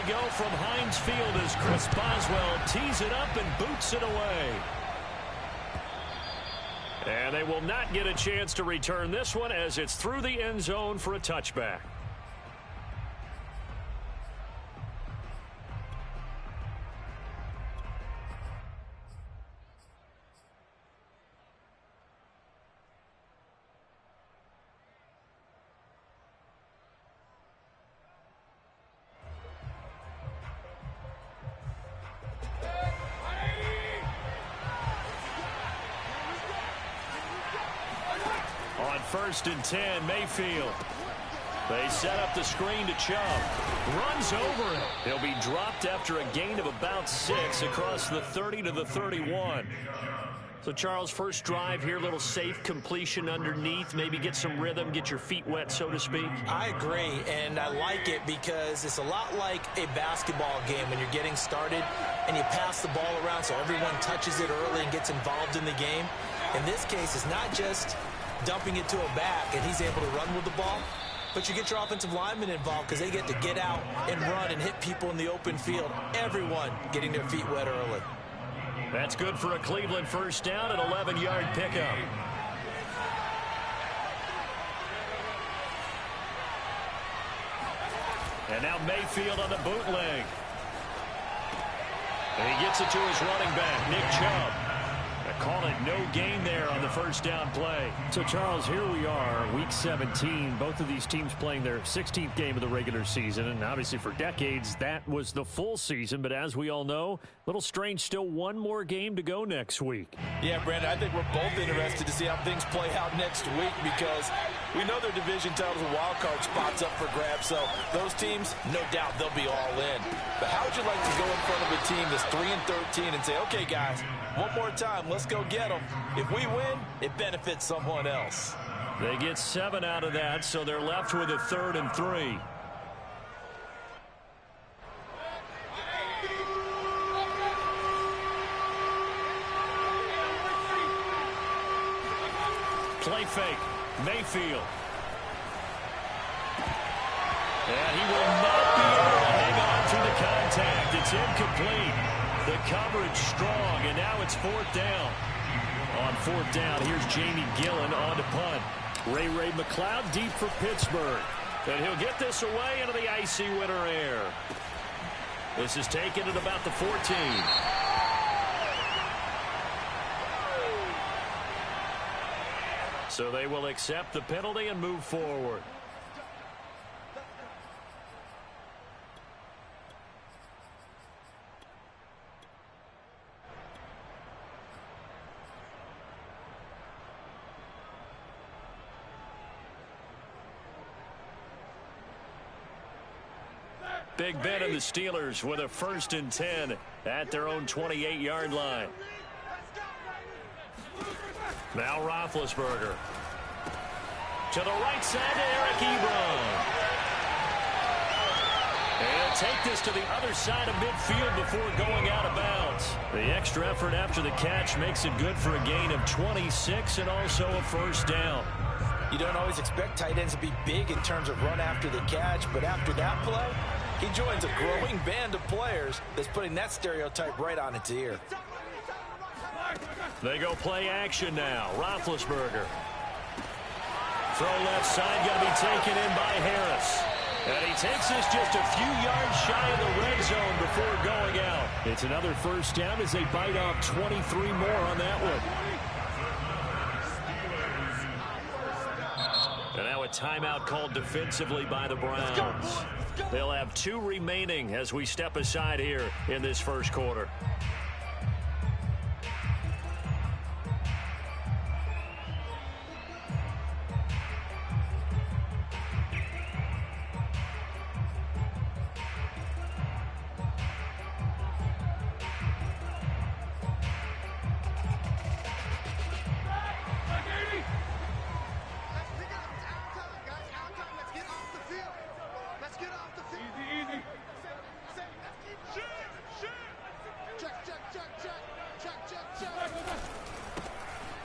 go from Heinz Field as Chris Boswell tees it up and boots it away. And they will not get a chance to return this one as it's through the end zone for a touchback. First and 10, Mayfield. They set up the screen to Chubb. Runs over it. He'll be dropped after a gain of about 6 across the 30 to the 31. So, Charles, first drive here, little safe completion underneath. Maybe get some rhythm, get your feet wet, so to speak. I agree, and I like it because it's a lot like a basketball game when you're getting started and you pass the ball around so everyone touches it early and gets involved in the game. In this case, it's not just dumping it to a back and he's able to run with the ball, but you get your offensive linemen involved because they get to get out and run and hit people in the open field. Everyone getting their feet wet early. That's good for a Cleveland first down, an 11-yard pickup. And now Mayfield on the bootleg. And he gets it to his running back, Nick Chubb. Call it no gain there on the first down play. So, Charles, here we are, Week 17. Both of these teams playing their 16th game of the regular season. And obviously for decades, that was the full season. But as we all know, a little strange, still one more game to go next week. Yeah, Brandon, I think we're both interested to see how things play out next week because we know their division titles and wild card spots up for grabs. So those teams, no doubt they'll be all in. But how would you like to go in front of a team that's 3-13 and say, okay, guys, one more time, let's go get them. If we win, it benefits someone else. They get 7 out of that, so they're left with a 3rd and 3. Play fake, Mayfield. And he will not be able to hang on through the contact. It's incomplete. The coverage strong, and now it's 4th down. On 4th down, here's Jamie Gillen on to punt. Ray McLeod deep for Pittsburgh. And he'll get this away into the icy winter air. This is taken at about the 14. So they will accept the penalty and move forward. Big Ben and the Steelers with a 1st and 10 at their own 28-yard line. Now Roethlisberger. To the right side to Eric Ebron. And take this to the other side of midfield before going out of bounds. The extra effort after the catch makes it good for a gain of 26 and also a 1st down. You don't always expect tight ends to be big in terms of run after the catch, but after that play, he joins a growing band of players that's putting that stereotype right on its ear. They go play action now. Roethlisberger. Throw left side, got to be taken in by Harris. And he takes this just a few yards shy of the red zone before going out. It's another 1st down as they bite off 23 more on that one. And now a timeout called defensively by the Browns. They'll have 2 remaining as we step aside here in this first quarter.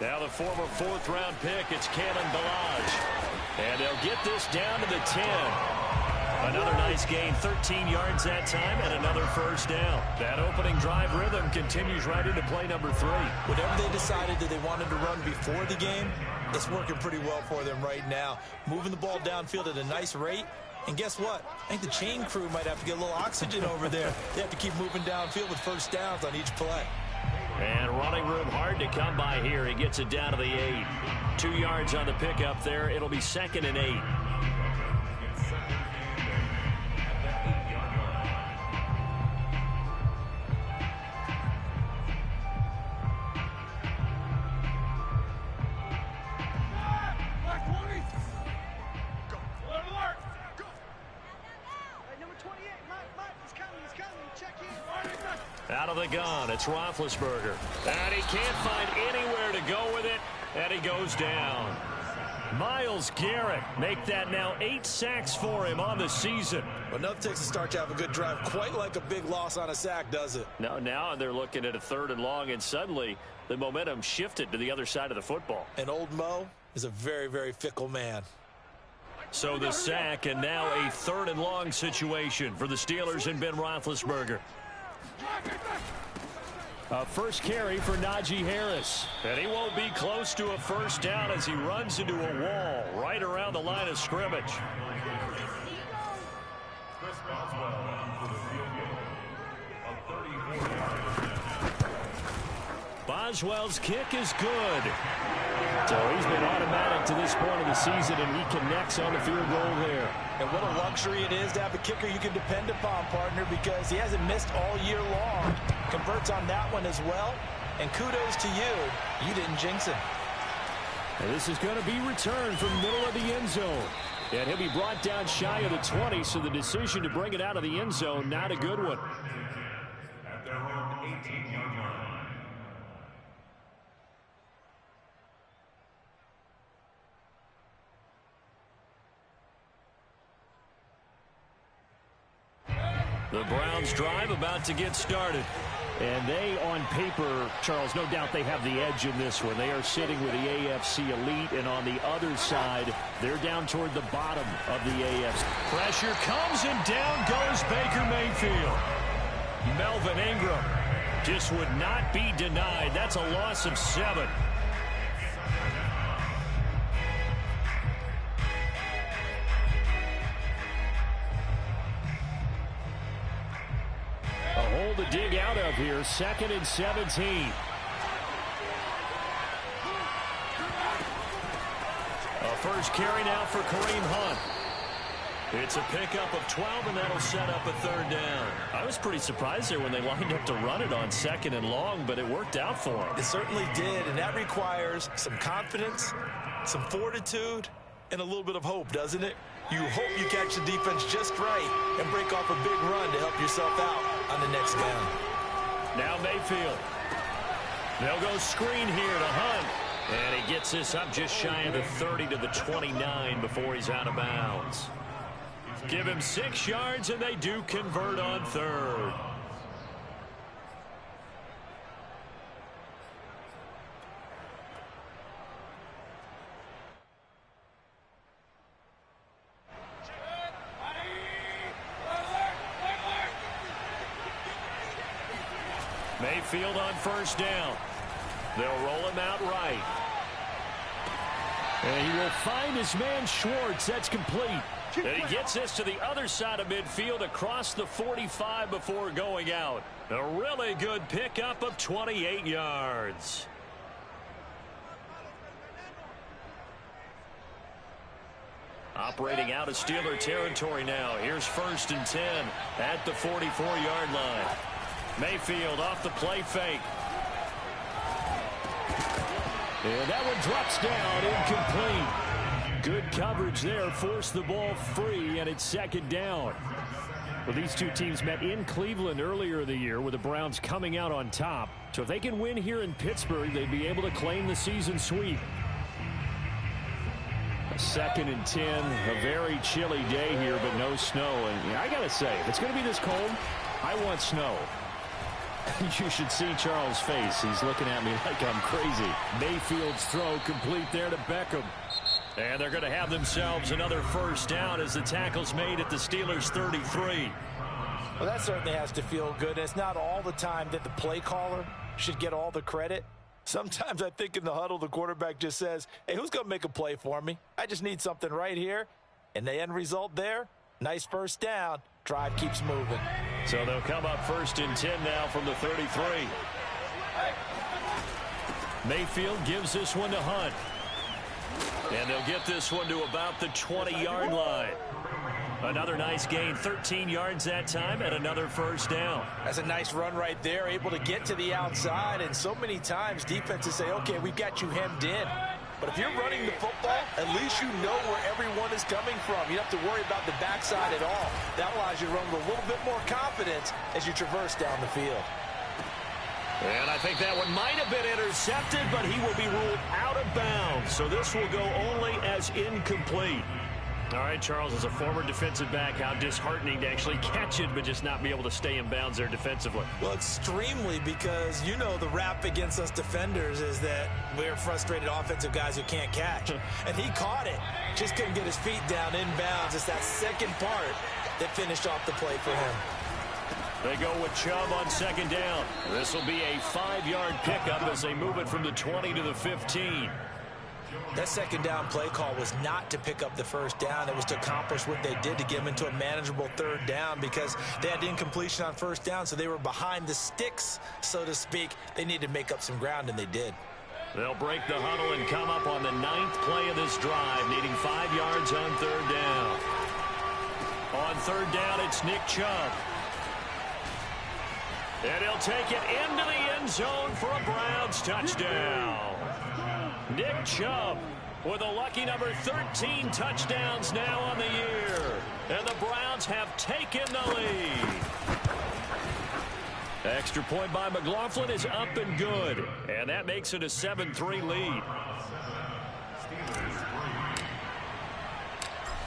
Now the former 4th-round pick, it's Kalen Ballage. And they'll get this down to the 10. Another nice gain, 13 yards that time, and another first down. That opening drive rhythm continues right into play number 3. Whatever they decided that they wanted to run before the game, it's working pretty well for them right now. Moving the ball downfield at a nice rate. And guess what? I think the chain crew might have to get a little oxygen over there. They have to keep moving downfield with first downs on each play. And running room hard to come by here. He gets it down to the 8. 2 yards on the pickup there. It'll be 2nd and 8. Out of the gun, it's Roethlisberger. And he can't find anywhere to go with it, and he goes down. Myles Garrett make that now 8 sacks for him on the season. Well, enough takes a start to have a good drive, quite like a big loss on a sack, does it? No, now they're looking at a 3rd and long, and suddenly the momentum shifted to the other side of the football. And old Mo is a very, very fickle man. So the sack, and now a 3rd and long situation for the Steelers and Ben Roethlisberger. A first carry for Najee Harris. And he won't be close to a first down as he runs into a wall right around the line of scrimmage. Boswell's kick is good. So he's been automatic to this point of the season, and he connects on the field goal there. And what a luxury it is to have a kicker you can depend upon, partner, because he hasn't missed all year long. Converts on that one as well. And kudos to you. You didn't jinx him. And this is going to be returned from the middle of the end zone. And he'll be brought down shy of the 20, so the decision to bring it out of the end zone, not a good one. At their own 18-yard line. The Browns drive about to get started. And they, on paper, Charles, no doubt they have the edge in this one. They are sitting with the AFC elite, and on the other side, they're down toward the bottom of the AFC. Pressure comes, and down goes Baker Mayfield. Melvin Ingram just would not be denied. That's a loss of 7. A hole to dig out of here. 2nd and 17. A first carry now for Kareem Hunt. It's a pickup of 12, and that'll set up a 3rd down. I was pretty surprised there when they lined up to run it on 2nd and long, but it worked out for them. It certainly did, and that requires some confidence, some fortitude, and a little bit of hope, doesn't it? You hope you catch the defense just right and break off a big run to help yourself out on the next down. Now Mayfield. They'll go screen here to Hunt. And he gets this up just shy of the 30 to the 29 before he's out of bounds. Give him 6 yards, and they do convert on 3rd. Mayfield on first down. They'll roll him out right. And he will find his man Schwartz. That's complete. And he gets this to the other side of midfield across the 45 before going out. A really good pickup of 28 yards. Operating out of Steeler territory now. Here's 1st and 10 at the 44-yard line. Mayfield off the play fake. And that one drops down, incomplete. Good coverage there, forced the ball free, and it's 2nd down. Well, these two teams met in Cleveland earlier in the year with the Browns coming out on top. So if they can win here in Pittsburgh, they'd be able to claim the season sweep. 2nd and 10, a very chilly day here, but no snow. And yeah, I got to say, if it's going to be this cold, I want snow. You should see Charles' face. He's looking at me like I'm crazy. Mayfield's throw complete there to Beckham. And they're going to have themselves another first down as the tackle's made at the Steelers' 33. Well, that certainly has to feel good. It's not all the time that the play caller should get all the credit. Sometimes I think in the huddle, the quarterback just says, hey, who's going to make a play for me? I just need something right here. And the end result there, nice first down. Drive keeps moving. So they'll come up 1st and 10 now from the 33. Mayfield gives this one to Hunt. And they'll get this one to about the 20-yard line. Another nice gain, 13 yards that time, and another first down. That's a nice run right there, able to get to the outside. And so many times defenses say, okay, we've got you hemmed in. But if you're running the football, at least you know where everyone is coming from. You don't have to worry about the backside at all. That allows you to run with a little bit more confidence as you traverse down the field. And I think that one might have been intercepted, but he will be ruled out of bounds. So this will go only as incomplete. All right, Charles, as a former defensive back, how disheartening to actually catch it, but just not be able to stay in bounds there defensively. Well, extremely, because you know the rap against us defenders is that we're frustrated offensive guys who can't catch. And he caught it, just couldn't get his feet down in bounds. It's that second part that finished off the play for him. They go with Chubb on 2nd down. This will be a 5-yard pickup as they move it from the 20 to the 15. That 2nd down play call was not to pick up the first down. It was to accomplish what they did to get them into a manageable 3rd down because they had incompletion on 1st down, so they were behind the sticks, so to speak. They needed to make up some ground, and they did. They'll break the huddle and come up on the 9th play of this drive, needing 5 yards on 3rd down. On 3rd down, it's Nick Chubb. And he'll take it into the end zone for a Browns touchdown. Nick Chubb with a lucky number 13 touchdowns now on the year. And the Browns have taken the lead. Extra point by McLaughlin is up and good. And that makes it a 7-3 lead.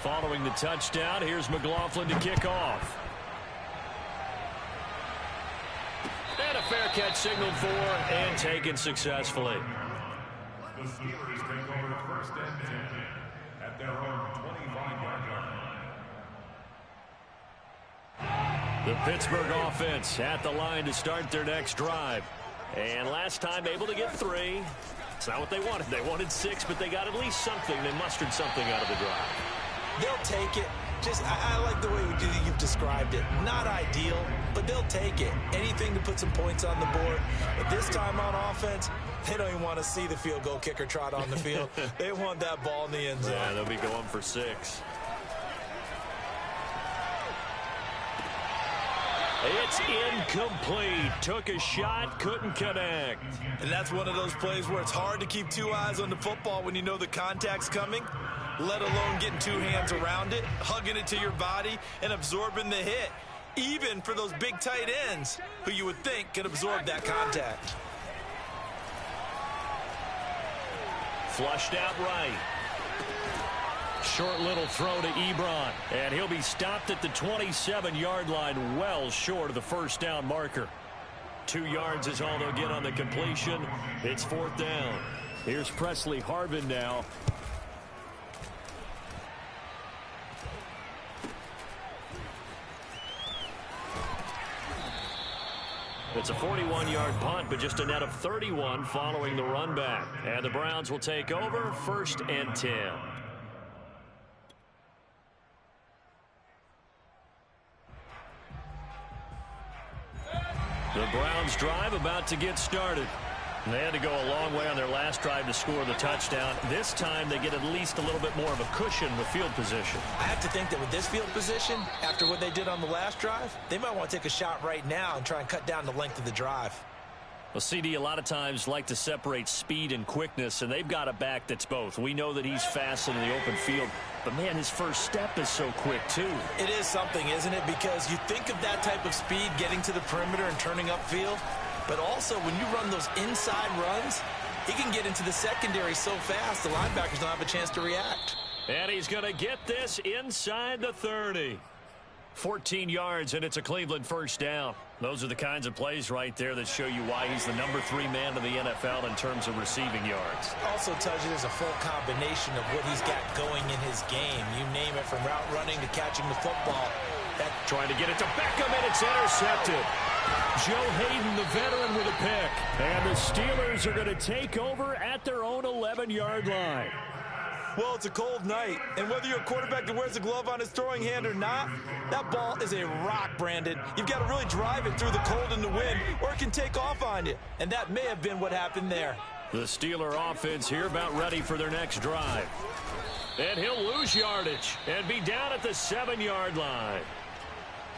Following the touchdown, here's McLaughlin to kick off. And a fair catch signaled for and taken successfully. The Steelers take over 1st and 10 at their own 25-yard line. The Pittsburgh offense at the line to start their next drive. And last time able to get 3. It's not what they wanted. They wanted 6, but they got at least something. They mustered something out of the drive. They'll take it. I like the way you've described it. Not ideal, but they'll take it. Anything to put some points on the board. But this time on offense, they don't even want to see the field goal kicker trot on the field. They want that ball in the end zone. Yeah, they'll be going for 6. It's incomplete. Took a shot, couldn't connect. And that's one of those plays where it's hard to keep 2 eyes on the football when you know the contact's coming, let alone getting 2 hands around it, hugging it to your body, and absorbing the hit, even for those big tight ends who you would think could absorb that contact. Flushed out right. Short little throw to Ebron. And he'll be stopped at the 27-yard line, well short of the first down marker. 2 yards is all they'll get on the completion. It's 4th down. Here's Presley Harvin now. It's a 41-yard punt, but just a net of 31 following the run back. And the Browns will take over 1st and 10. The Browns drive about to get started. They had to go a long way on their last drive to score the touchdown. This time they get at least a little bit more of a cushion with field position. I have to think that with this field position, after what they did on the last drive, they might want to take a shot right now and try and cut down the length of the drive. Well, CD, a lot of times like to separate speed and quickness, and they've got a back that's both. We know that he's fast in the open field, but, man, his first step is so quick, too. It is something, isn't it? Because you think of that type of speed getting to the perimeter and turning upfield, but also when you run those inside runs, he can get into the secondary so fast the linebackers don't have a chance to react. And he's going to get this inside the 30. 14 yards, and it's a Cleveland first down. Those are the kinds of plays right there that show you why he's the #3 man in the NFL in terms of receiving yards. Also tells you there's a full combination of what he's got going in his game. You name it, from route running to catching the football. Trying to get it to Beckham, and it's intercepted. Joe Hayden, the veteran, with a pick. And the Steelers are going to take over at their own 11-yard line. Well, it's a cold night, and whether you're a quarterback that wears a glove on his throwing hand or not, that ball is a rock, Brandon. You've got to really drive it through the cold and the wind, or it can take off on you. And that may have been what happened there. The Steeler offense here about ready for their next drive. And he'll lose yardage and be down at the 7-yard line.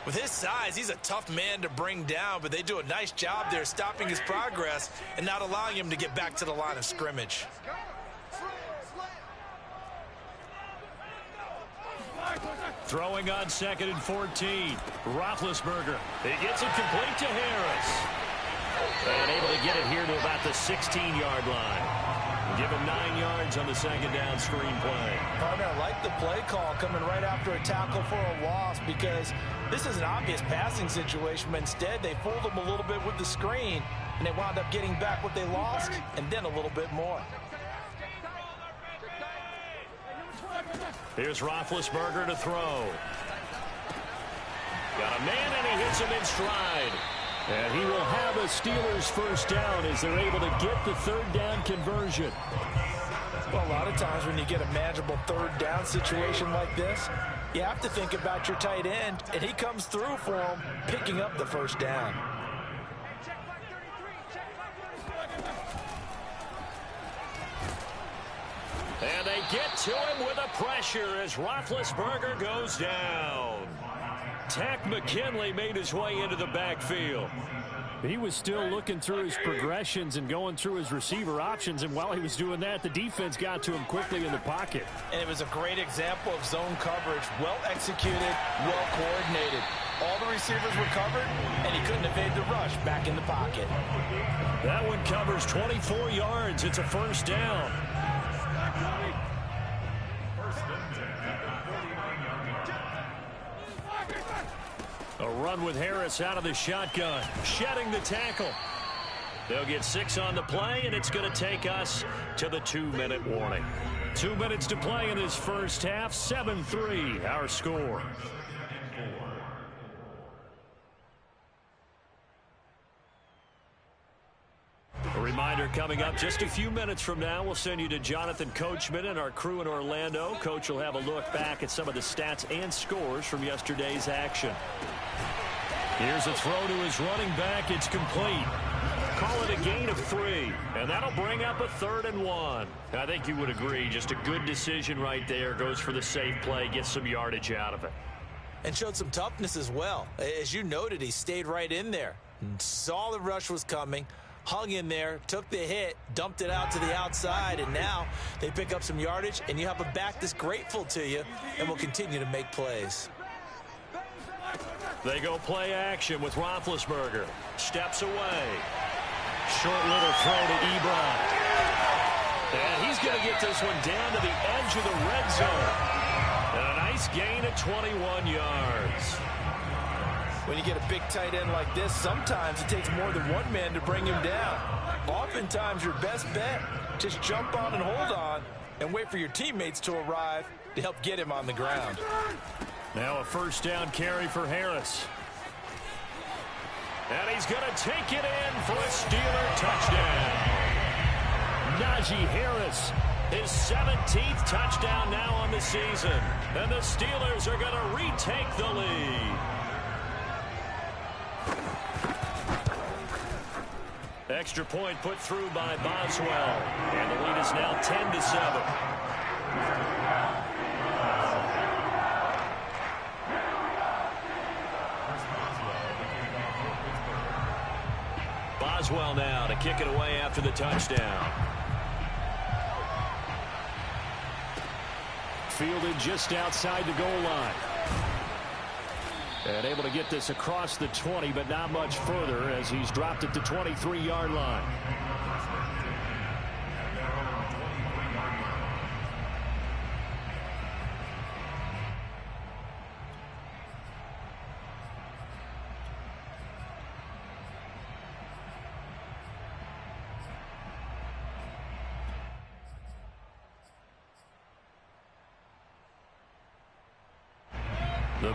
With his size, he's a tough man to bring down, but they do a nice job there stopping his progress and not allowing him to get back to the line of scrimmage. Throwing on 2nd and 14. Roethlisberger. He gets it complete to Harris. And able to get it here to about the 16-yard line. Give him 9 yards on the 2nd down screen play. Partner, I like the play call coming right after a tackle for a loss, because this is an obvious passing situation, but instead they fooled him a little bit with the screen, and they wound up getting back what they lost and then a little bit more. Here's Roethlisberger to throw. Got a man, and he hits him in stride. And he will have a Steelers first down as they're able to get the 3rd down conversion. Well, a lot of times when you get a manageable 3rd down situation like this, you have to think about your tight end, and he comes through for him, picking up the first down. And they get to him with a pressure as Roethlisberger goes down. Tack McKinley made his way into the backfield. He was still looking through his progressions and going through his receiver options, and while he was doing that, the defense got to him quickly in the pocket. And it was a great example of zone coverage, well executed, well coordinated. All the receivers were covered, and he couldn't evade the rush back in the pocket. That one covers 24 yards. It's a first down. A run with Harris out of the shotgun, shedding the tackle. They'll get 6 on the play, and it's going to take us to the 2-minute warning. 2 minutes to play in this first half. 7-3, our score. A reminder coming up just a few minutes from now, we'll send you to Jonathan Coachman and our crew in Orlando. Coach will have a look back at some of the stats and scores from yesterday's action. Here's a throw to his running back. It's complete. Call it a gain of 3, and that'll bring up a 3rd and 1. I think you would agree, just a good decision right there. Goes for the safe play, gets some yardage out of it. And showed some toughness as well. As you noted, he stayed right in there. Saw the rush was coming, hung in there, took the hit, dumped it out to the outside, and now they pick up some yardage, and you have a back that's grateful to you and will continue to make plays. They go play action with Roethlisberger. Steps away. Short little throw to Ebron. And he's going to get this one down to the edge of the red zone. And a nice gain of 21 yards. When you get a big tight end like this, sometimes it takes more than one man to bring him down. Oftentimes, your best bet, just jump on and hold on and wait for your teammates to arrive to help get him on the ground. Now a first down carry for Harris. And he's going to take it in for a Steeler touchdown. Najee Harris, his 17th touchdown now on the season. And the Steelers are going to retake the lead. Extra point put through by Boswell. And the lead is now 10-7. Boswell now to kick it away after the touchdown. Fielded just outside the goal line. And able to get this across the 20, but not much further as he's dropped at the 23-yard line.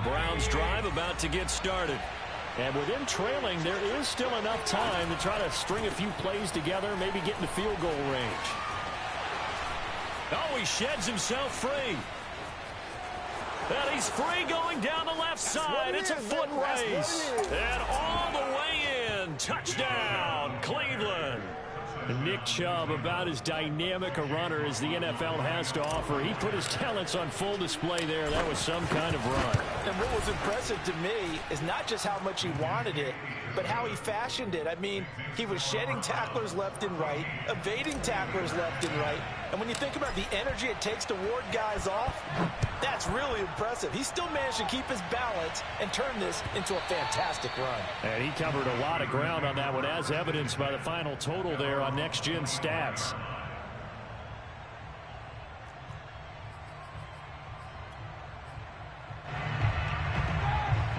Browns drive about to get started. And with them trailing, there is still enough time to try to string a few plays together, maybe get into field goal range. Oh, he sheds himself free. And he's free going down the left side. It's a foot race. And all the way in. Touchdown, Cleveland. Nick Chubb, about as dynamic a runner as the NFL has to offer. He put his talents on full display there. That was some kind of run. And what was impressive to me is not just how much he wanted it, but how he fashioned it. I mean, he was shedding tacklers left and right, evading tacklers left and right. And when you think about the energy it takes to ward guys off, that's really impressive. He still managed to keep his balance and turn this into a fantastic run. And he covered a lot of ground on that one, as evidenced by the final total there on Next Gen Stats.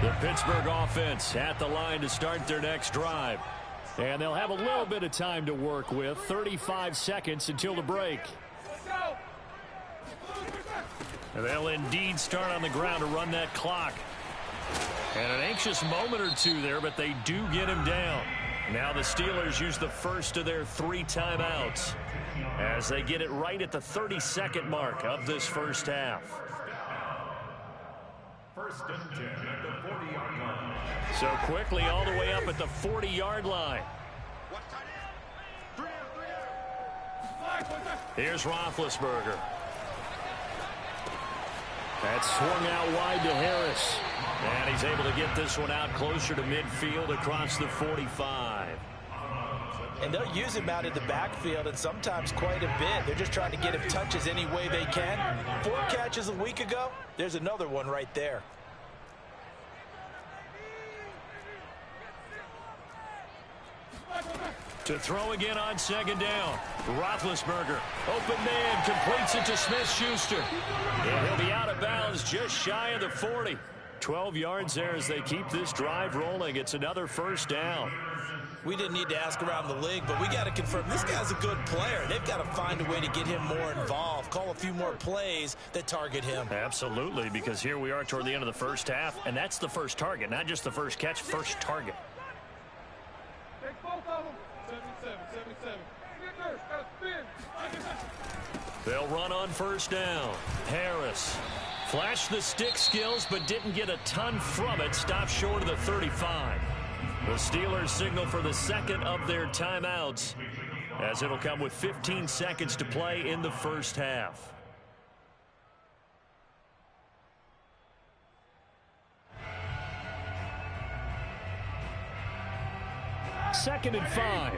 The Pittsburgh offense at the line to start their next drive. And they'll have a little bit of time to work with. 35 seconds until the break. They'll indeed start on the ground to run that clock. And an anxious moment or two there, but they do get him down. Now the Steelers use the first of their 3 timeouts as they get it right at the 30-second mark of this first half. First and 10 at the 40-yard line. So quickly all the way up at the 40-yard line. Here's Roethlisberger. That's swung out wide to Harris. And he's able to get this one out closer to midfield across the 45. And they'll use him out in the backfield, and sometimes quite a bit. They're just trying to get him touches any way they can. 4 catches a week ago. There's another one right there. To throw again on second down. Roethlisberger, open man, completes it to Smith-Schuster. And he'll be out of bounds just shy of the 40. 12 yards there as they keep this drive rolling. It's another first down. We didn't need to ask around the league, but we got to confirm this guy's a good player. They've got to find a way to get him more involved, call a few more plays that target him. Absolutely, because here we are toward the end of the first half, and that's the first target, not just the first catch, first target. Take both of them. 77. They'll run on first down. Harris flashed the stick skills, but didn't get a ton from it. Stopped short of the 35. The Steelers signal for the second of their timeouts, as it'll come with 15 seconds to play in the first half. Second and 5.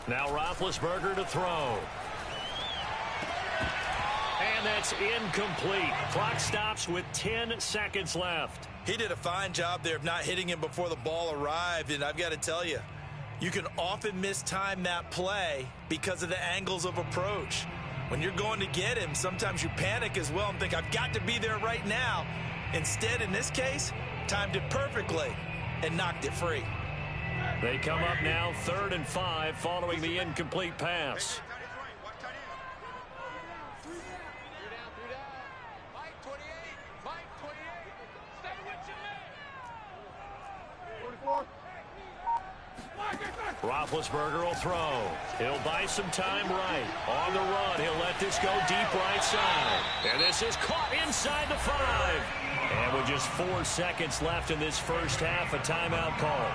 Now Roethlisberger to throw. And that's incomplete. Clock stops with 10 seconds left. He did a fine job there of not hitting him before the ball arrived, and I've got to tell you, you can often mistime that play because of the angles of approach. When you're going to get him, sometimes you panic as well and think, I've got to be there right now. Instead, in this case, timed it perfectly and knocked it free. They come up now 3rd and 5 following the incomplete pass. Roethlisberger will throw. He'll buy some time right. On the run, he'll let this go deep right side. And this is caught inside the 5. And with just 4 seconds left in this first half, a timeout call.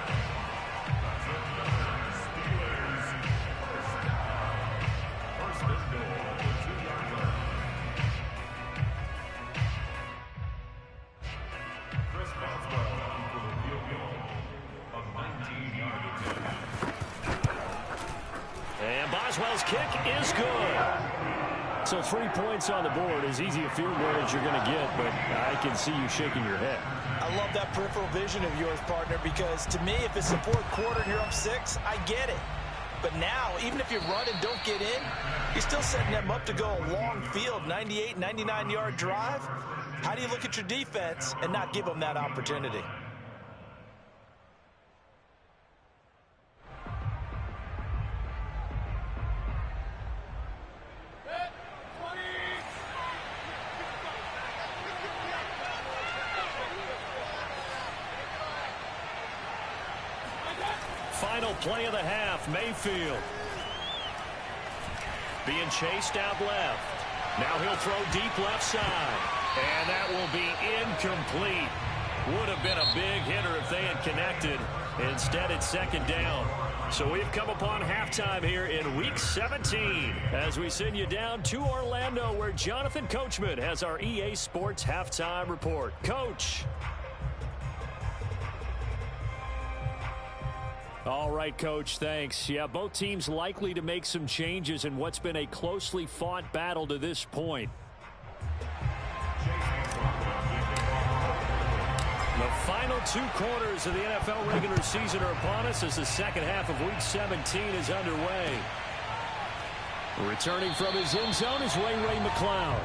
Boswell's kick is good. So 3 points on the board, as easy a field goal as you're going to get, but I can see you shaking your head. I love that peripheral vision of yours, partner, because to me, if it's the 4th quarter and you're up 6, I get it. But now, even if you run and don't get in, you're still setting them up to go a long field, 98, 99-yard drive. How do you look at your defense and not give them that opportunity? final play of the half. Mayfield being chased out left. Now he'll throw deep left side. And that will be incomplete. Would have been a big hitter if they had connected. Instead, it's second down. So we've come upon halftime here in Week 17 as we send you down to Orlando where Jonathan Coachman has our EA Sports Halftime Report. Coach. All right, Coach, thanks. Yeah, both teams likely to make some changes in what's been a closely fought battle to this point. The final 2 quarters of the NFL regular season are upon us as the second half of Week 17 is underway. Returning from his end zone is Ray McCloud.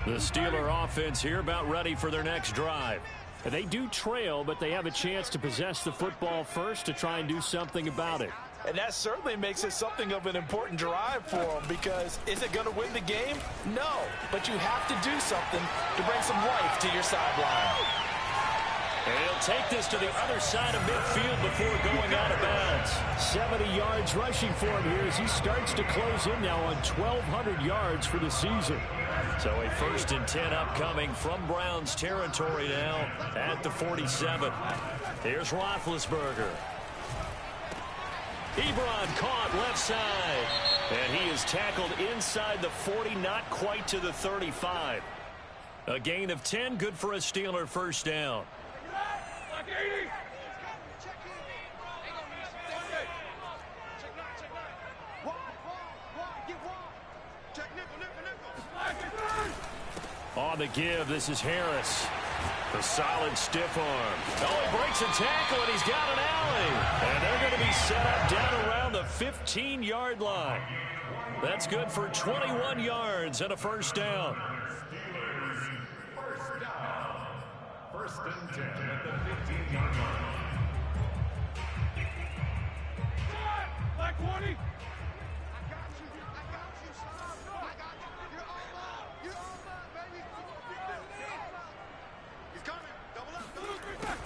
The Steeler offense here about ready for their next drive. They do trail, but they have a chance to possess the football first to try and do something about it. And that certainly makes it something of an important drive for them because is it going to win the game? No, but you have to do something to bring some life to your sideline. And he'll take this to the other side of midfield before going out of bounds. 70 yards rushing for him here as he starts to close in now on 1,200 yards for the season. So a 1st and 10 upcoming from Browns territory now at the 47. Here's Roethlisberger. Ebron caught left side. And he is tackled inside the 40, not quite to the 35. A gain of 10, good for a Steeler first down. On the give, this is Harris. The solid stiff arm. Oh, he breaks a tackle, and he's got an alley. And they're going to be set up down around the 15-yard line. That's good for 21 yards and a first down. First and 10 at the 15-yard line. Like 20.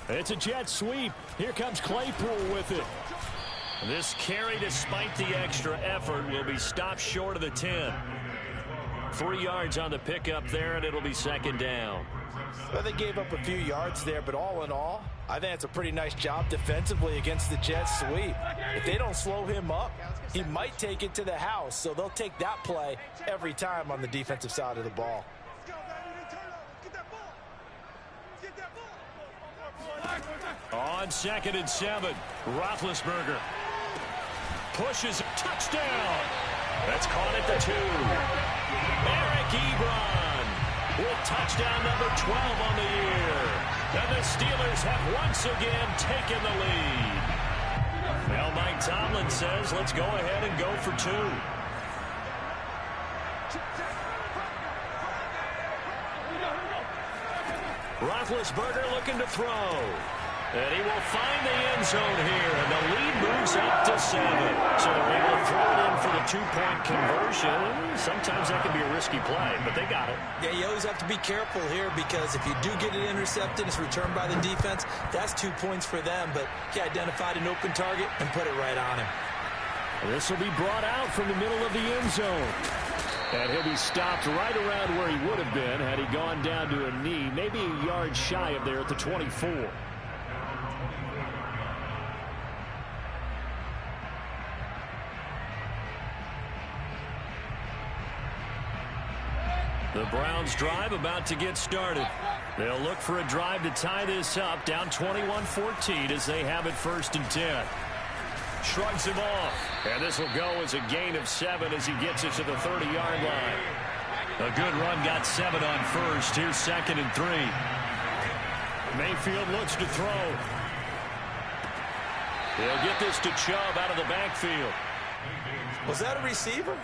It's a jet sweep. Here comes Claypool with it. This carry, despite the extra effort, will be stopped short of the 10. 3 yards on the pickup there, and it'll be second down. Well, they gave up a few yards there, but all in all, I think it's a pretty nice job defensively against the jet sweep. If they don't slow him up, he might take it to the house, so they'll take that play every time on the defensive side of the ball. On 2nd and 7, Roethlisberger pushes, touchdown. That's caught at the 2. Eric Ebron with touchdown number 12 on the year. And the Steelers have once again taken the lead. Now Mike Tomlin says, let's go ahead and go for 2. Roethlisberger looking to throw. And he will find the end zone here, and the lead moves up to 7. So they're able to throw it in for the 2-point conversion. Sometimes that can be a risky play, but they got it. Yeah, you always have to be careful here because if you do get it intercepted, it's returned by the defense, that's 2 points for them. But he identified an open target and put it right on him. This will be brought out from the middle of the end zone. And he'll be stopped right around where he would have been had he gone down to a knee, maybe a yard shy of there at the 24. The Browns drive about to get started. They'll look for a drive to tie this up, down 21-14 as they have it 1st and 10. Shrugs him off, and this will go as a gain of 7 as he gets it to the 30-yard line. A good run, got 7 on first. Here's 2nd and 3. Mayfield looks to throw. He'll get this to Chubb out of the backfield. Was that a receiver?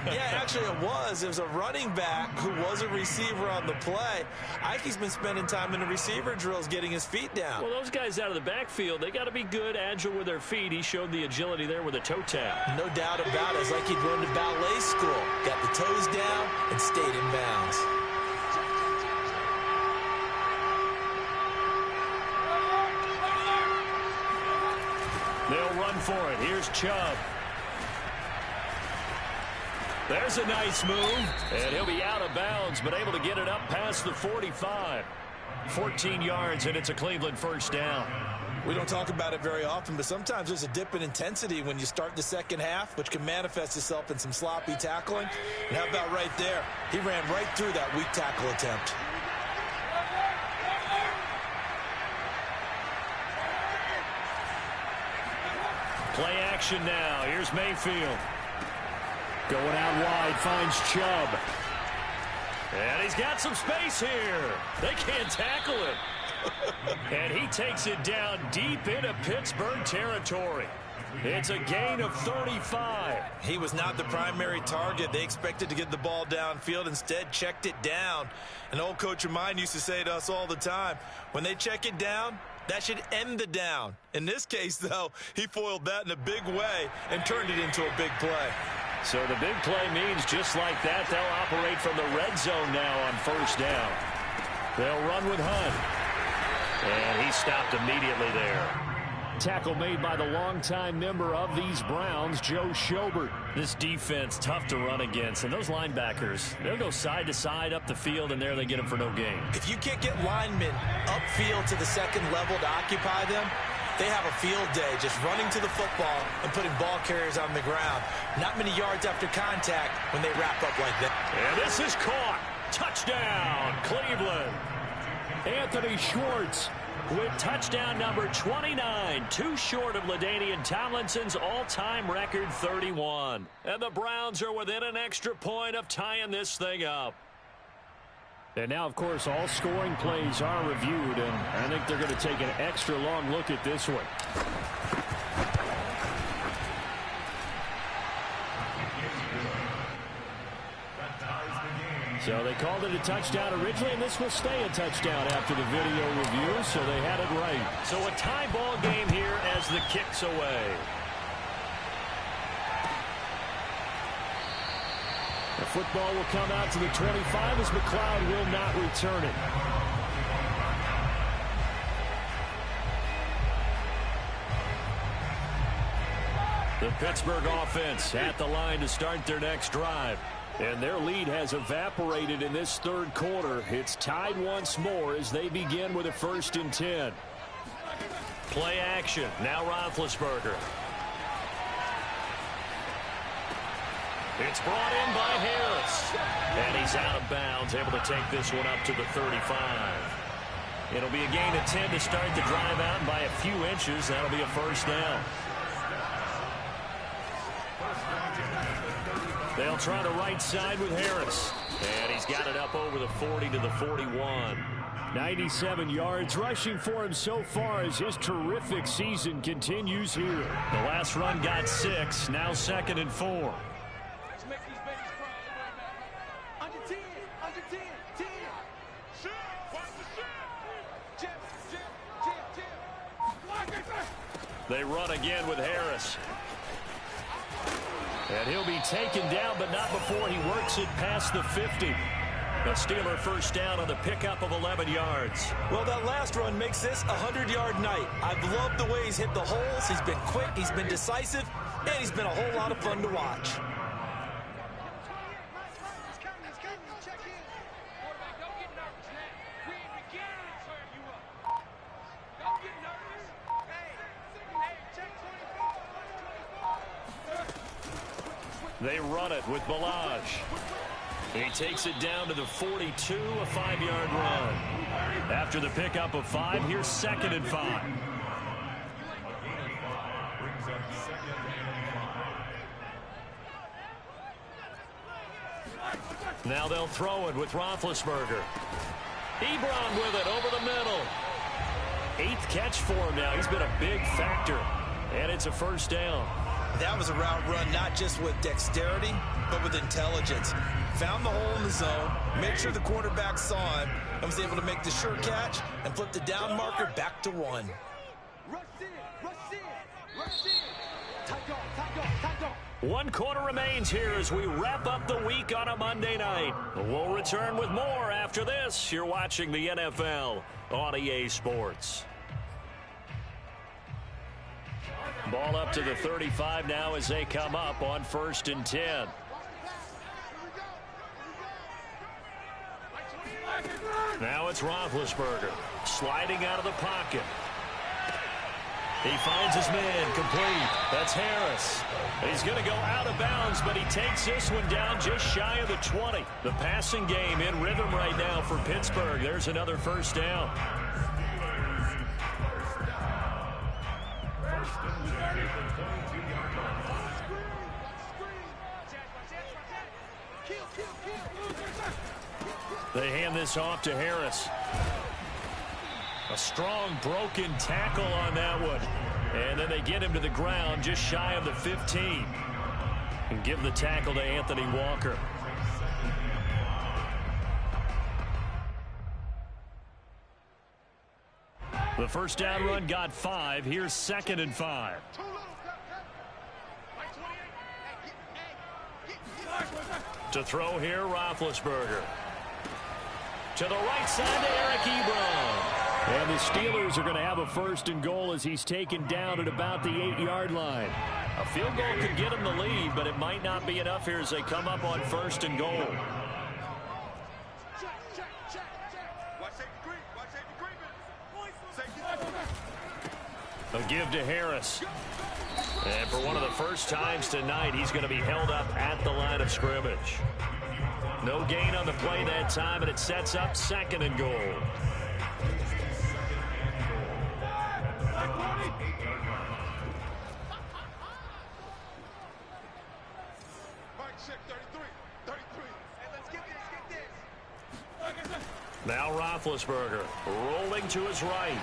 Yeah, actually it was. It was a running back who was a receiver on the play. Ike's been spending time in the receiver drills getting his feet down. Well, those guys out of the backfield, they got to be good, agile with their feet. He showed the agility there with a toe tap. No doubt about it. It's like he'd learned to ballet school. Got the toes down and stayed in bounds. They'll run for it. Here's Chubb. There's a nice move, and he'll be out of bounds, but able to get it up past the 45. 14 yards, and it's a Cleveland first down. We don't talk about it very often, but sometimes there's a dip in intensity when you start the second half, which can manifest itself in some sloppy tackling. And how about right there? He ran right through that weak tackle attempt. Play action now. Here's Mayfield. Going out wide, finds Chubb. And he's got some space here. They can't tackle him. And he takes it down deep into Pittsburgh territory. It's a gain of 35. He was not the primary target. They expected to get the ball downfield. Instead, checked it down. An old coach of mine used to say to us all the time, when they check it down, that should end the down. In this case, though, he foiled that in a big way and turned it into a big play. So the big play means just like that, they'll operate from the red zone now on first down. They'll run with Hunt. And he stopped immediately there. Tackle made by the longtime member of these Browns, Joe Schobert. This defense, tough to run against. And those linebackers, they'll go side to side up the field, and there they get them for no gain. If you can't get linemen upfield to the second level to occupy them, they have a field day just running to the football and putting ball carriers on the ground. Not many yards after contact when they wrap up like that. And this is caught. Touchdown, Cleveland. Anthony Schwartz with touchdown number 29, too short of LaDainian Tomlinson's all-time record 31. And the Browns are within an extra point of tying this thing up. And now, of course, all scoring plays are reviewed, and I think they're going to take an extra long look at this one. So they called it a touchdown originally, and this will stay a touchdown after the video review, so they had it right. So a tie ball game here as the kick's away. The football will come out to the 25 as McLeod will not return it. The Pittsburgh offense at the line to start their next drive. And their lead has evaporated in this third quarter. It's tied once more as they begin with a 1st and 10. Play action. Now Roethlisberger. It's brought in by Harris. And he's out of bounds, able to take this one up to the 35. It'll be a gain of 10 to start the drive out, and by a few inches, that'll be a first down. They'll try the right side with Harris. And he's got it up over the 40 to the 41. 97 yards rushing for him so far as his terrific season continues here. The last run got 6, now 2nd and 4. Let's make these babies cry. Under 10, under 10, 10. Shoot, watch the shoot. Jim. They run again with Harris. And he'll be taken down, but not before he works it past the 50. A Steeler first down on the pickup of 11 yards. Well, that last run makes this a 100-yard night. I've loved the way he's hit the holes. He's been quick, he's been decisive, and he's been a whole lot of fun to watch. They run it with Balaj. He takes it down to the 42, a 5-yard run. After the pickup of 5, here's 2nd and 5. Now they'll throw it with Roethlisberger. Ebron with it over the middle. 8th catch for him now. He's been a big factor. And it's a first down. That was a route run not just with dexterity, but with intelligence. Found the hole in the zone, made sure the quarterback saw him, and was able to make the sure catch and flip the down marker back to 1. Rush in, rush in, rush in. Tight go, tight go, tight go. 1 quarter remains here as we wrap up the week on a Monday night. We'll return with more after this. You're watching the NFL on EA Sports. Ball up to the 35 now as they come up on 1st and 10. Now it's Roethlisberger sliding out of the pocket. He finds his man complete. That's Harris. He's going to go out of bounds, but he takes this one down just shy of the 20. The passing game in rhythm right now for Pittsburgh. There's another 1st down. They hand this off to Harris. A strong broken tackle on that one. And then they get him to the ground just shy of the 15. And give the tackle to Anthony Walker. The 1st down run got 5. Here's 2nd and 5. To throw here, Roethlisberger. To the right side to Eric Ebron. And the Steelers are going to have a 1st and goal as he's taken down at about the 8-yard line. A field goal could get him the lead, but it might not be enough here as they come up on 1st and goal. A give to Harris. And for one of the first times tonight, he's going to be held up at the line of scrimmage. No gain on the play that time, and it sets up 2nd and goal. Now Roethlisberger rolling to his right.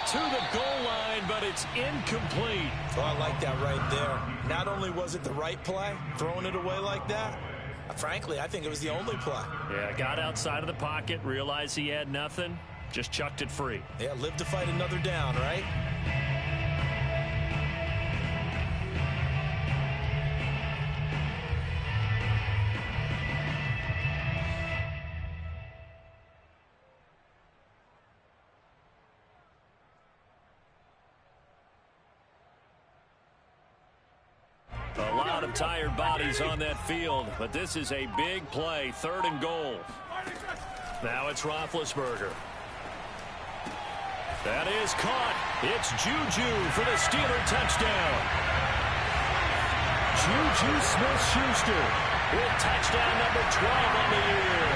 To the goal line, but it's incomplete. Oh, I like that right there. Not only was it the right play, throwing it away like that, frankly, I think it was the only play. Yeah, got outside of the pocket, realized he had nothing, just chucked it free. Yeah, live to fight another down, right? A lot of tired bodies on that field, but this is a big play, 3rd and goal. Now it's Roethlisberger. That is caught. It's Juju for the Steeler touchdown. Juju Smith-Schuster with touchdown number 12 on the year.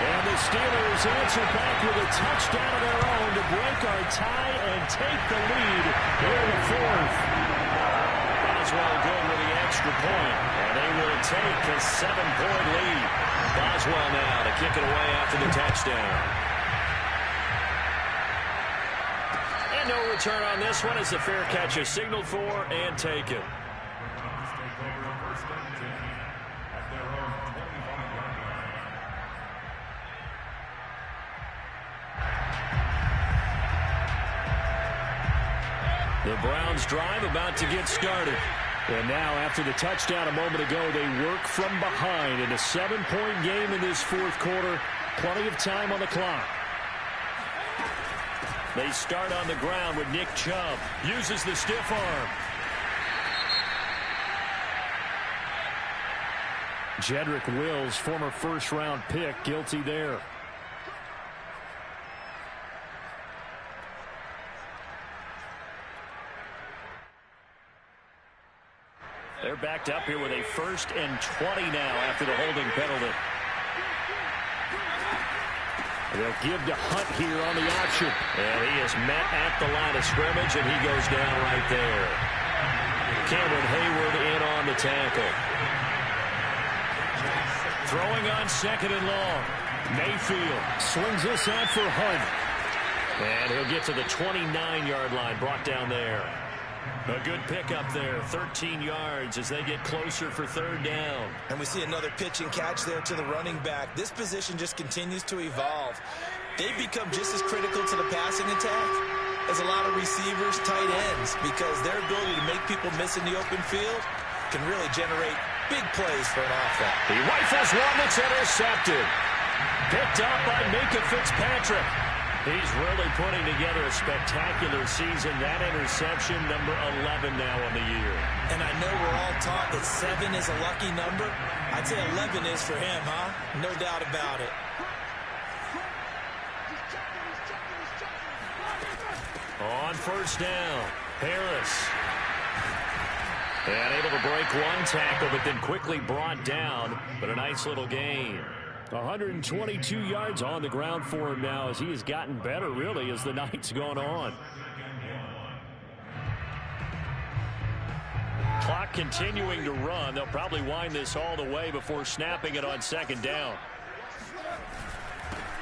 And the Steelers answer back with a touchdown of their own to break our tie and take the lead here in the 4th. Boswell good with the extra point, and they will take a 7-point lead. Boswell now to kick it away after the touchdown. And no return on this one as the fair catch is signaled for and taken. The Browns drive about to get started. And now, after the touchdown a moment ago, they work from behind in a 7-point game in this 4th quarter. Plenty of time on the clock. They start on the ground with Nick Chubb. Uses the stiff arm. Jedrick Wills, former 1st-round pick, guilty there. They're backed up here with a 1st and 20 now after the holding penalty. They'll give to Hunt here on the option. And he is met at the line of scrimmage, and he goes down right there. Cameron Hayward in on the tackle. Throwing on 2nd and long. Mayfield swings this out for Hunt. And he'll get to the 29-yard line, brought down there. A good pickup there, 13 yards as they get closer for 3rd down. And we see another pitch and catch there to the running back. This position just continues to evolve. They've become just as critical to the passing attack as a lot of receivers, tight ends, because their ability to make people miss in the open field can really generate big plays for an offense. He rifles one that's intercepted. Picked up by Minka Fitzpatrick. He's really putting together a spectacular season. That interception, number 11 now on the year. And I know we're all taught that 7 is a lucky number. I'd say 11 is for him, huh? No doubt about it. On first down, Harris. And able to break one tackle, but then quickly brought down. But a nice little gain. 122 yards on the ground for him now as he has gotten better, really, as the night's gone on. Clock continuing to run. They'll probably wind this all the way before snapping it on second down.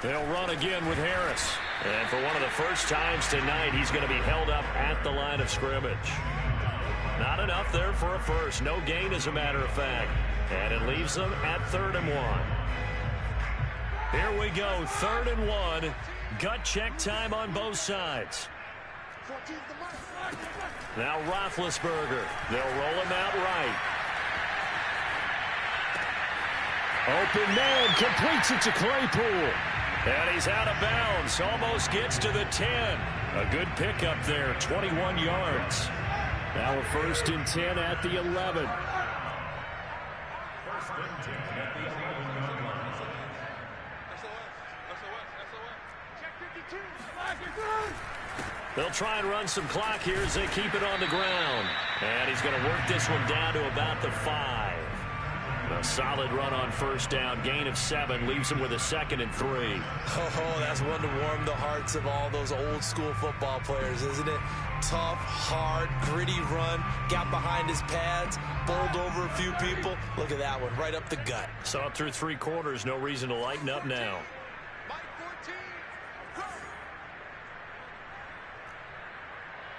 They'll run again with Harris. And for one of the first times tonight, he's going to be held up at the line of scrimmage. Not enough there for a first. No gain, as a matter of fact. And it leaves them at 3rd and 1. Here we go, 3rd and 1. Gut check time on both sides. Now Roethlisberger. They'll roll him out right. Open man, completes it to Claypool. And he's out of bounds. Almost gets to the 10. A good pickup there, 21 yards. Now a 1st and 10 at the 11. They'll try and run some clock here as they keep it on the ground. And he's going to work this one down to about the 5. A solid run on first down. Gain of 7 leaves him with a 2nd and 3. Oh, that's one to warm the hearts of all those old school football players, isn't it? Tough, hard, gritty run. Got behind his pads, bowled over a few people. Look at that one, right up the gut. Saw it through 3 quarters. No reason to lighten up now. Mike 14, go.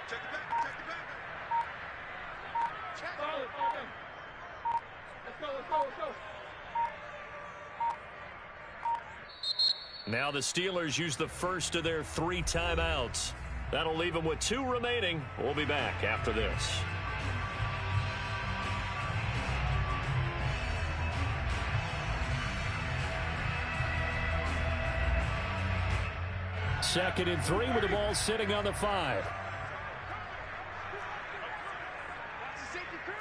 Check it back, check it back. Check it. Let's go, let's go, let's go. Now the Steelers use the first of their 3 timeouts. That'll leave them with 2 remaining. We'll be back after this. Second and 3 with the ball sitting on the 5. Watch the safety crew.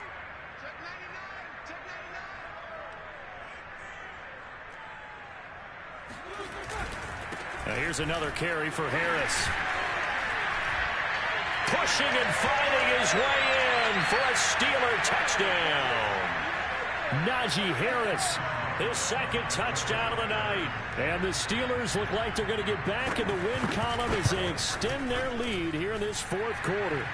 Check 99, check 99. Now here's another carry for Harris. Pushing and fighting his way in for a Steeler touchdown. Najee Harris. His 2nd touchdown of the night. And the Steelers look like they're going to get back in the win column as they extend their lead here in this 4th quarter.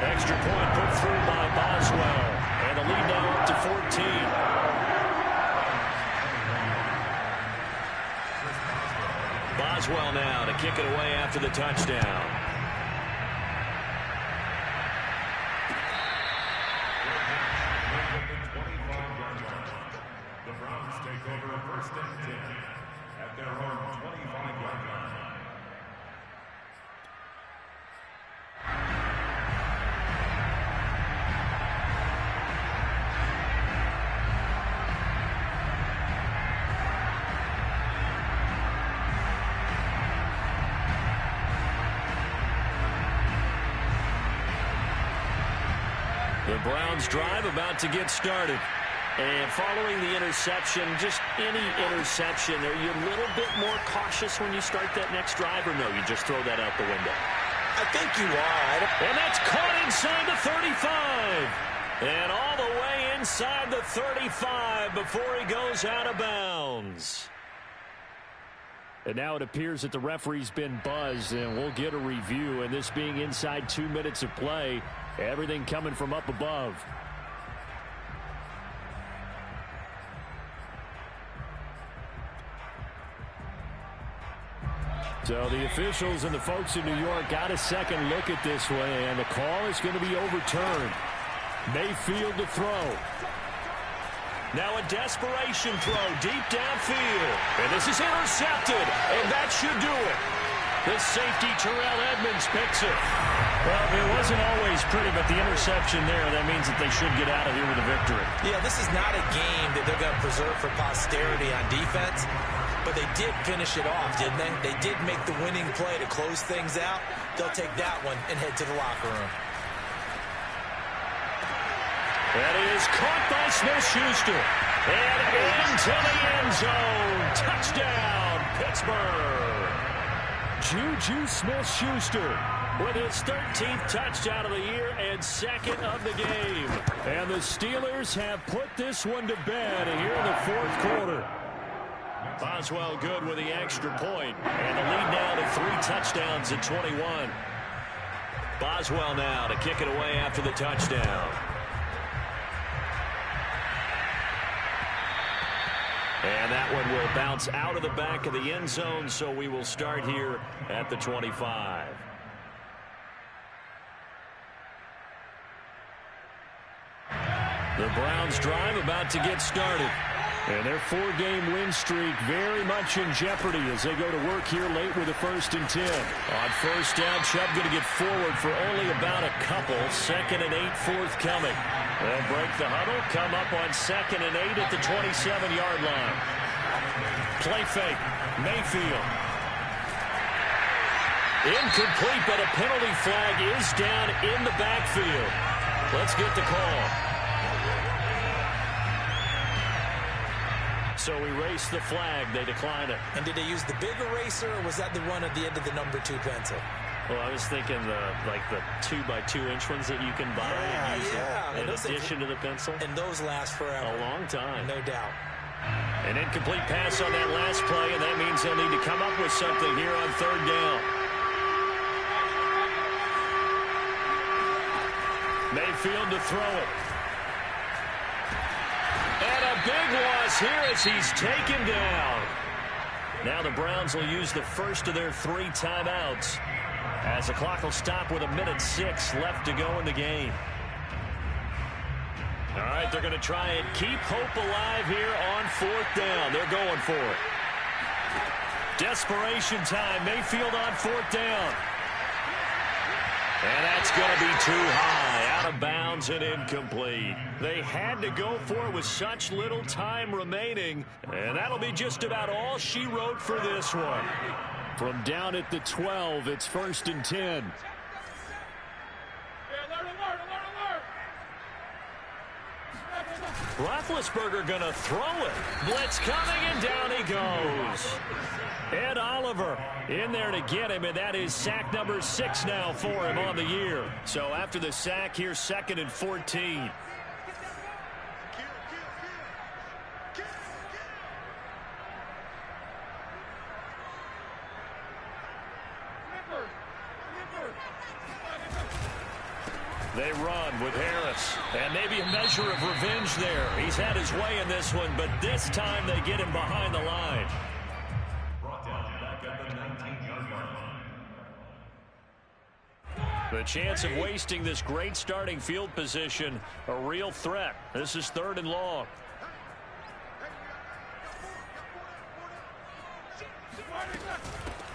Extra point put through by Boswell. And the lead now up to 14. Boswell now to kick it away after the touchdown. The Browns take over 1st and 10 at their own 25-yard line. The Browns drive about to get started. And following the interception, just any interception, are you a little bit more cautious when you start that next drive, or no, you just throw that out the window? I think you are. And that's caught inside the 35. And all the way inside the 35 before he goes out of bounds. And now it appears that the referee's been buzzed, and we'll get a review. And this being inside 2 minutes of play, everything coming from up above. So the officials and the folks in New York got a second look at this one, and the call is going to be overturned. Mayfield to throw. Now a desperation throw deep downfield. And this is intercepted, and that should do it. The safety, Terrell Edmonds, picks it. Well, it wasn't always pretty, but the interception there, that means that they should get out of here with a victory. Yeah, this is not a game that they're going to preserve for posterity on defense. But they did finish it off, didn't they? They did make the winning play to close things out. They'll take that one and head to the locker room. That is caught by Smith-Schuster. And into the end zone. Touchdown, Pittsburgh. Juju Smith-Schuster with his 13th touchdown of the year and second of the game. And the Steelers have put this one to bed here in the fourth quarter. Boswell good with the extra point. And the lead now to 3 touchdowns at 21. Boswell now to kick it away after the touchdown. And that one will bounce out of the back of the end zone, so we will start here at the 25. The Browns drive about to get started. And their 4-game win streak very much in jeopardy as they go to work here late with a 1st and 10. On first down, Chubb going to get forward for only about a couple. 2nd and 8 forthcoming. They'll break the huddle, come up on 2nd and 8 at the 27-yard line. Play fake. Mayfield. Incomplete, but a penalty flag is down in the backfield. Let's get the call. So erase the flag. They decline it. And did they use the big eraser, or was that the one at the end of the number 2 pencil? Well, I was thinking the 2x2-inch ones that you can buy in addition to the pencil. And those last forever. A long time. No doubt. An incomplete pass on that last play, and that means they'll need to come up with something here on 3rd down. Mayfield to throw it. And a big loss here as he's taken down. Now the Browns will use the first of their 3 timeouts as the clock will stop with 1:06 left to go in the game. All right, they're going to try and keep hope alive here on 4th down. They're going for it. Desperation time. Mayfield on 4th down. And that's going to be too high, out of bounds and incomplete. They had to go for it with such little time remaining, and that'll be just about all she wrote for this one. From down at the 12, it's 1st and 10. Roethlisberger going to throw it. Blitz coming, and down he goes. Ed Oliver in there to get him, and that is sack number 6 now for him on the year. So after the sack, here's 2nd and 14. They run with Harris, and maybe a measure of revenge there. He's had his way in this one, but this time they get him behind the line. The chance of wasting this great starting field position, a real threat. This is 3rd and long.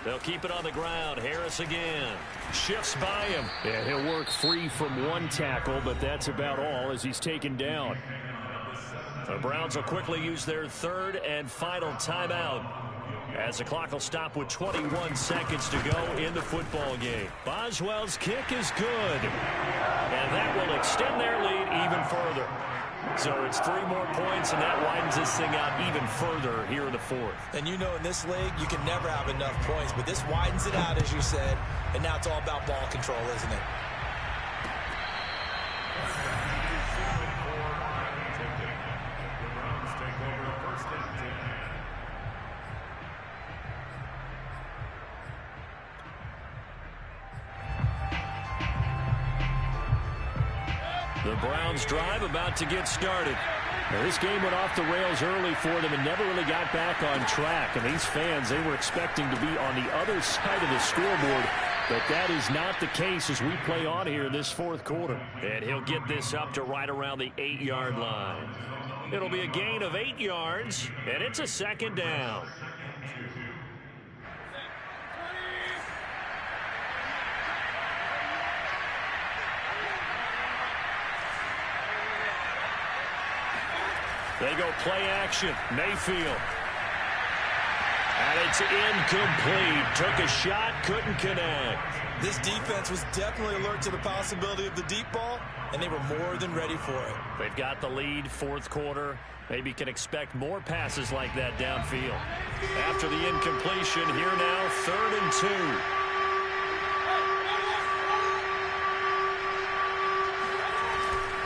They'll keep it on the ground. Harris again. Shifts by him. Yeah, he'll work free from 1 tackle, but that's about all as he's taken down. The Browns will quickly use their 3rd and final timeout as the clock will stop with 21 seconds to go in the football game. Boswell's kick is good, and that will extend their lead even further. So it's 3 more points, and that widens this thing out even further here in the 4th. And you know, in this league, you can never have enough points, but this widens it out, as you said, and now it's all about ball control, isn't it? The Browns drive about to get started. Now, this game went off the rails early for them and never really got back on track. And these fans, they were expecting to be on the other side of the scoreboard. But that is not the case as we play on here in this 4th quarter. And he'll get this up to right around the 8-yard line. It'll be a gain of 8 yards, and it's a 2nd down. They go play action. Mayfield. And it's incomplete. Took a shot, couldn't connect. This defense was definitely alert to the possibility of the deep ball, and they were more than ready for it. They've got the lead, fourth quarter. Maybe can expect more passes like that downfield. After the incompletion, here now, 3rd and 2.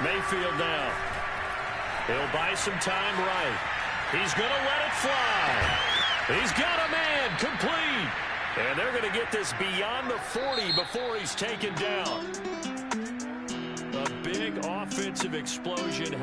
Mayfield now. He'll buy some time right. He's going to let it fly. He's got a man, complete. And they're going to get this beyond the 40 before he's taken down. A big offensive explosion.